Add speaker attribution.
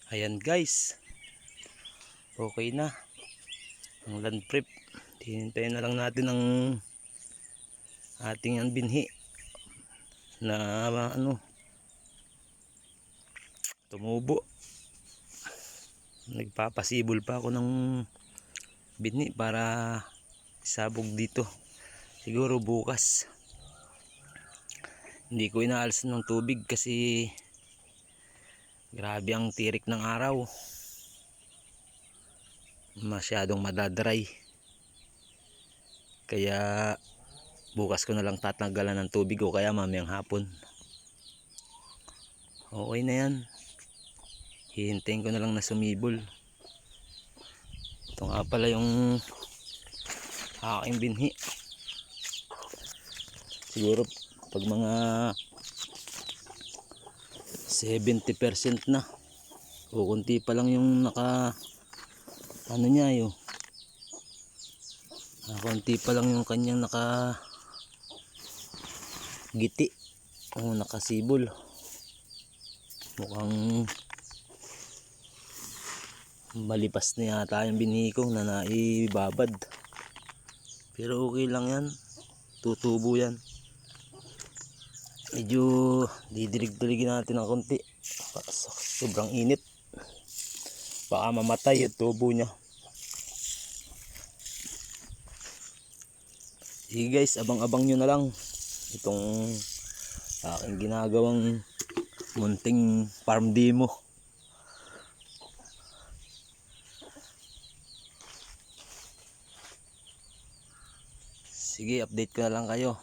Speaker 1: Ayan guys, okay na ang land prep. Hihintayin na lang natin ang ating binhi na tumubo. Nagpapasibol pa ako ng binhi para isabog dito, siguro bukas. Hindi ko inaalis ng tubig kasi grabe ang tirik ng araw, masyadong madadry. Kaya bukas ko na lang tatanggalan ng tubig o kaya mamayang hapon. Okay na yan, hihintayin ko na lang na sumibol. Ito nga pala yung aking binhi. Siguro pag mga 70% na o kunti pa lang yung niya yun, konti pa lang yung kanyang giti o nakasibol. Mukhang malipas na yata yung binhi ko na naibabad, pero okay lang yan, tutubo yan. Medyo didilig-diligin natin ng konti, sobrang init, baka mamatay yung tubo nya. Sige guys, abang-abang nyo na lang itong aking ginagawang munting farm demo. Sige, update ko na lang kayo.